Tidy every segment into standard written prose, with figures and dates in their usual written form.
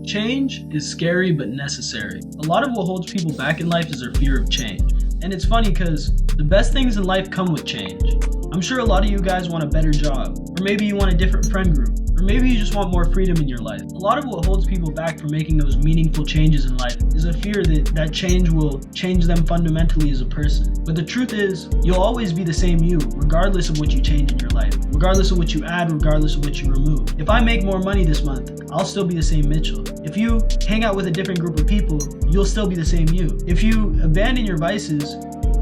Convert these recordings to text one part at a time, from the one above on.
Change is scary but necessary. A lot of what holds people back in life is their fear of change. And it's funny because the best things in life come with change. I'm sure a lot of you guys want a better job, or maybe you want a different friend group, or maybe you just want more freedom in your life. A lot of what holds people back from making those meaningful changes in life is a fear that that change will change them fundamentally as a person. But the truth is, you'll always be the same you, regardless of what you change in your life, regardless of what you add, regardless of what you remove. If I make more money this month, I'll still be the same Mitchell. If you hang out with a different group of people, you'll still be the same you. If you abandon your vices,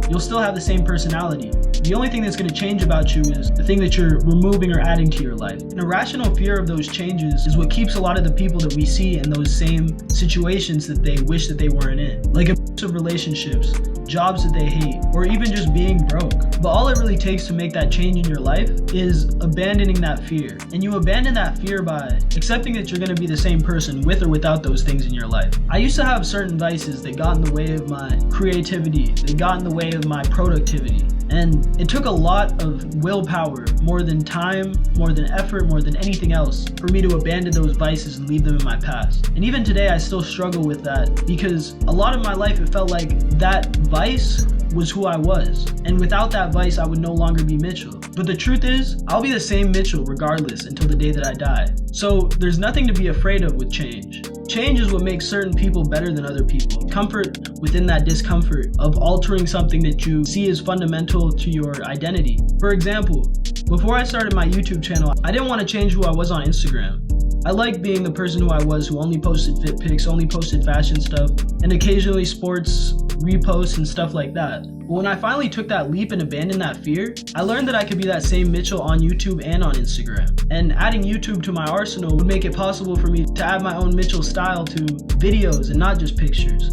you'll still have the same personality. The only thing that's going to change about you is the thing that you're removing or adding to your life. An irrational fear of those changes is what keeps a lot of the people that we see in those same situations that they wish that they weren't in. Like a bunch of relationships, jobs that they hate, or even just being broke. But all it really takes to make that change in your life is abandoning that fear. And you abandon that fear by accepting that you're going to be the same person with or without those things in your life. I used to have certain vices that got in the way of my creativity, that got in the way of my productivity. And it took a lot of willpower, more than time, more than effort, more than anything else, for me to abandon those vices and leave them in my past. And even today, I still struggle with that because a lot of my life, it felt like that vice was who I was. And without that vice, I would no longer be Mitchell. But the truth is, I'll be the same Mitchell regardless until the day that I die. So there's nothing to be afraid of with change. Change is what makes certain people better than other people. Comfort within that discomfort of altering something that you see as fundamental to your identity. For example, before I started my YouTube channel, I didn't want to change who I was on Instagram. I liked being the person who I was, who only posted fit pics, only posted fashion stuff, and occasionally sports reposts and stuff like that. But when I finally took that leap and abandoned that fear, I learned that I could be that same Mitchell on YouTube and on Instagram. And adding YouTube to my arsenal would make it possible for me to add my own Mitchell style to videos and not just pictures.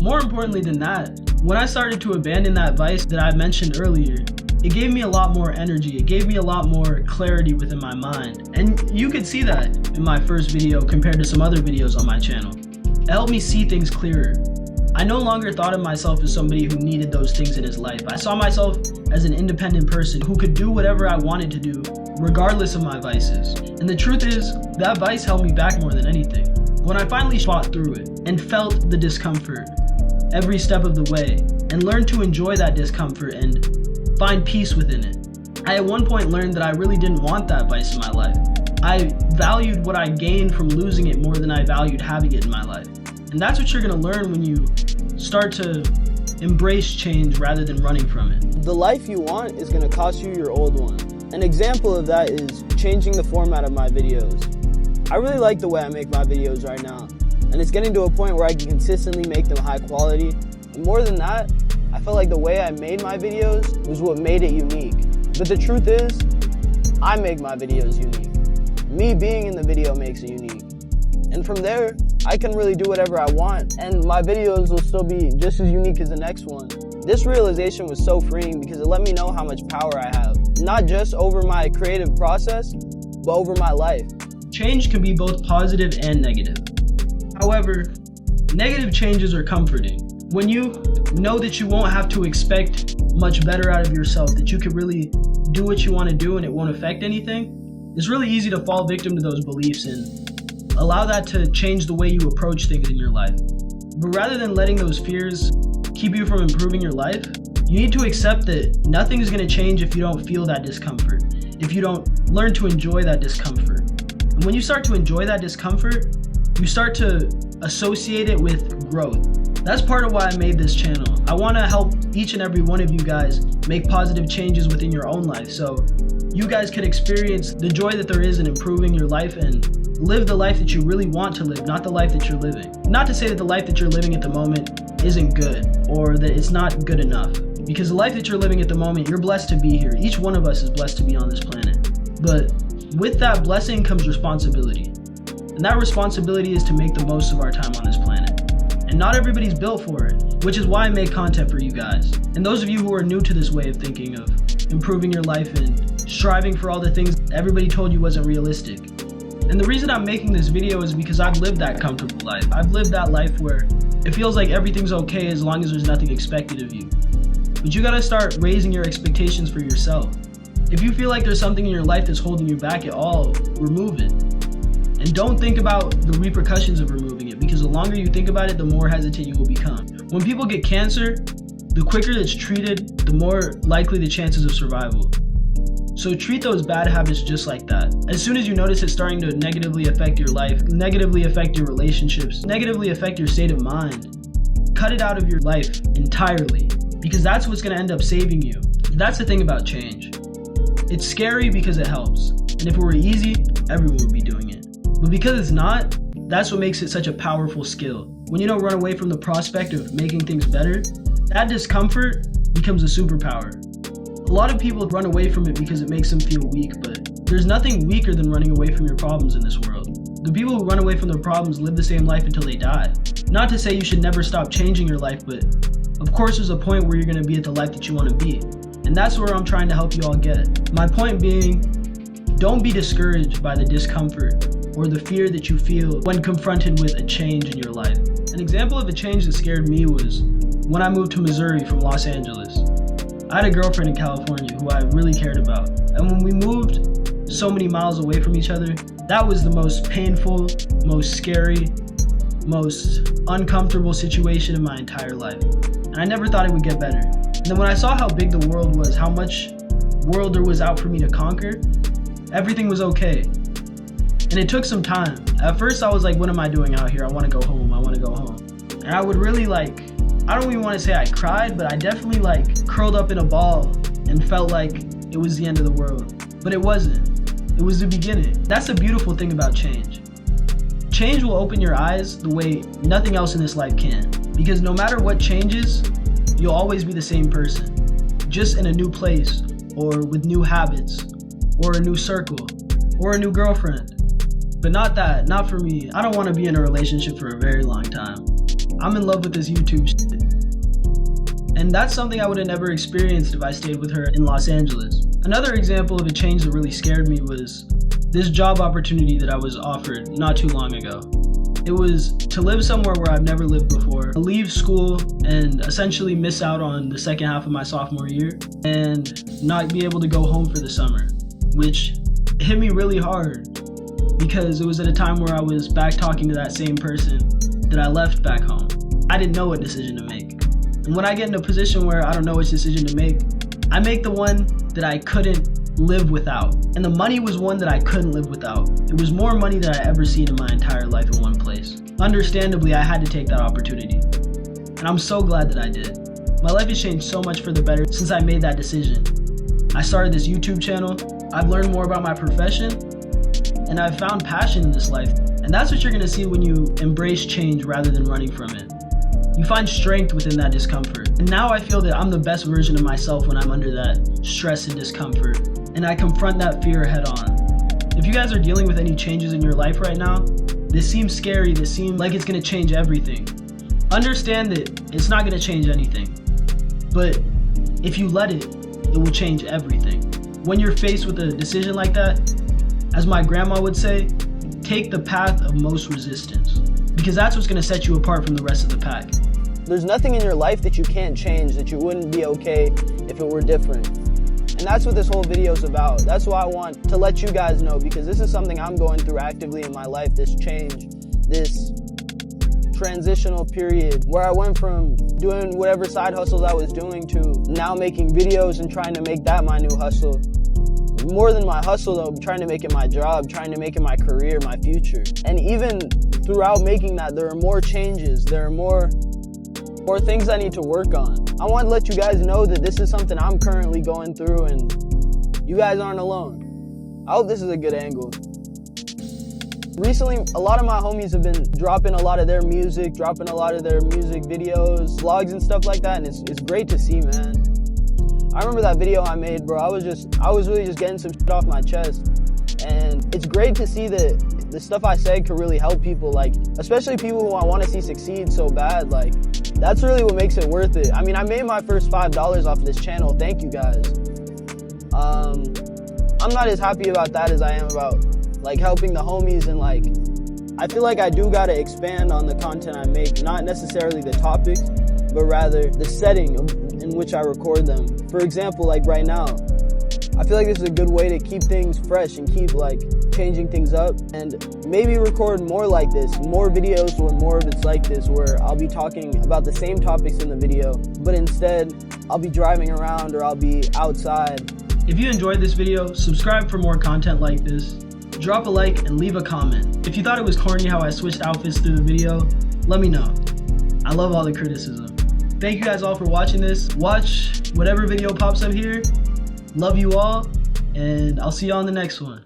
More importantly than that, when I started to abandon that vice that I mentioned earlier, it gave me a lot more energy. It gave me a lot more clarity within my mind. And you could see that in my first video compared to some other videos on my channel. It helped me see things clearer. I no longer thought of myself as somebody who needed those things in his life. I saw myself as an independent person who could do whatever I wanted to do, regardless of my vices. And the truth is, that vice held me back more than anything. When I finally fought through it and felt the discomfort every step of the way and learned to enjoy that discomfort and find peace within it, I at one point learned that I really didn't want that vice in my life. I valued what I gained from losing it more than I valued having it in my life. And that's what you're gonna learn when you start to embrace change rather than running from it. The life you want is gonna cost you your old one. An example of that is changing the format of my videos. I really like the way I make my videos right now, and it's getting to a point where I can consistently make them high quality. And more than that, I felt like the way I made my videos was what made it unique. But the truth is, I make my videos unique. Me being in the video makes it unique. And from there, I can really do whatever I want, and my videos will still be just as unique as the next one. This realization was so freeing because it let me know how much power I have, not just over my creative process, but over my life. Change can be both positive and negative. However, negative changes are comforting. When you know that you won't have to expect much better out of yourself, that you can really do what you want to do and it won't affect anything, it's really easy to fall victim to those beliefs and allow that to change the way you approach things in your life. But rather than letting those fears keep you from improving your life, you need to accept that nothing is going to change if you don't feel that discomfort, if you don't learn to enjoy that discomfort. And when you start to enjoy that discomfort, you start to associate it with growth. That's part of why I made this channel. I want to help each and every one of you guys make positive changes within your own life so you guys could experience the joy that there is in improving your life and live the life that you really want to live, not the life that you're living. Not to say that the life that you're living at the moment isn't good or that it's not good enough, because the life that you're living at the moment, you're blessed to be here. Each one of us is blessed to be on this planet. But with that blessing comes responsibility. And that responsibility is to make the most of our time on this planet. And not everybody's built for it, which is why I make content for you guys. And those of you who are new to this way of thinking of improving your life and striving for all the things everybody told you wasn't realistic. And the reason I'm making this video is because I've lived that comfortable life. I've lived that life where it feels like everything's okay as long as there's nothing expected of you. But you gotta start raising your expectations for yourself. If you feel like there's something in your life that's holding you back at all, remove it. And don't think about the repercussions of removing it, because the longer you think about it, the more hesitant you will become. When people get cancer, the quicker it's treated, the more likely the chances of survival. So treat those bad habits just like that. As soon as you notice it starting to negatively affect your life, negatively affect your relationships, negatively affect your state of mind, cut it out of your life entirely, because that's what's going to end up saving you. That's the thing about change. It's scary because it helps. And if it were easy, everyone would be doing it. But because it's not, that's what makes it such a powerful skill. When you don't run away from the prospect of making things better, that discomfort becomes a superpower. A lot of people run away from it because it makes them feel weak, but there's nothing weaker than running away from your problems in this world. The people who run away from their problems live the same life until they die. Not to say you should never stop changing your life, but of course there's a point where you're going to be at the life that you want to be. And that's where I'm trying to help you all get. My point being, don't be discouraged by the discomfort or the fear that you feel when confronted with a change in your life. An example of a change that scared me was when I moved to Missouri from Los Angeles. I had a girlfriend in California who I really cared about. And when we moved so many miles away from each other, that was the most painful, most scary, most uncomfortable situation in my entire life. And I never thought it would get better. And then when I saw how big the world was, how much world there was out for me to conquer, everything was okay. And it took some time. At first I was like, what am I doing out here? I want to go home. And I would really I don't even want to say I cried, but I definitely curled up in a ball and felt like it was the end of the world. But it wasn't. It was the beginning. That's the beautiful thing about change. Change will open your eyes the way nothing else in this life can. Because no matter what changes, you'll always be the same person. Just in a new place, or with new habits, or a new circle, or a new girlfriend. But not that, not for me. I don't want to be in a relationship for a very long time. I'm in love with this YouTube shit. And that's something I would have never experienced if I stayed with her in Los Angeles. Another example of a change that really scared me was this job opportunity that I was offered not too long ago. It was to live somewhere where I've never lived before, leave school and essentially miss out on the second half of my sophomore year and not be able to go home for the summer, which hit me really hard because it was at a time where I was back talking to that same person that I left back home. I didn't know what decision to make. And when I get in a position where I don't know which decision to make, I make the one that I couldn't live without. And the money was one that I couldn't live without. It was more money than I ever seen in my entire life in one place. Understandably, I had to take that opportunity. And I'm so glad that I did. My life has changed so much for the better since I made that decision. I started this YouTube channel, I've learned more about my profession, and I've found passion in this life. And that's what you're gonna see when you embrace change rather than running from it. You find strength within that discomfort. And now I feel that I'm the best version of myself when I'm under that stress and discomfort. And I confront that fear head on. If you guys are dealing with any changes in your life right now, this seems scary, this seems like it's gonna change everything. Understand that it's not gonna change anything. But if you let it, it will change everything. When you're faced with a decision like that, as my grandma would say, take the path of most resistance. Because that's what's gonna set you apart from the rest of the pack. There's nothing in your life that you can't change, that you wouldn't be okay if it were different. And that's what this whole video is about. That's why I want to let you guys know, because this is something I'm going through actively in my life, this change, this transitional period where I went from doing whatever side hustles I was doing to now making videos and trying to make that my new hustle. More than my hustle though, trying to make it my job, trying to make it my career, my future. And even throughout making that, there are more changes, there are more things I need to work on. I want to let you guys know that this is something I'm currently going through and you guys aren't alone. I hope this is a good angle. Recently, a lot of my homies have been dropping a lot of their music, dropping a lot of their music videos, vlogs and stuff like that, and it's great to see, man. I remember that video I made, bro. I was really just getting some shit off my chest. And it's great to see that the stuff I said could really help people, like, especially people who I want to see succeed so bad. Like, that's really what makes it worth it. I mean, I made my first $5 off this channel. Thank you guys. I'm not as happy about that as I am about, like, helping the homies, and, like, I feel like I do gotta expand on the content I make. Not necessarily the topics, but rather the setting in which I record them. For example, like right now, I feel like this is a good way to keep things fresh and keep, like, changing things up and maybe record more like this, more videos where more of it's like this, where I'll be talking about the same topics in the video, but instead I'll be driving around or I'll be outside. If you enjoyed this video, subscribe for more content like this. Drop a like and leave a comment. If you thought it was corny how I switched outfits through the video, let me know. I love all the criticism. Thank you guys all for watching this. Watch whatever video pops up here. Love you all, and I'll see you on the next one.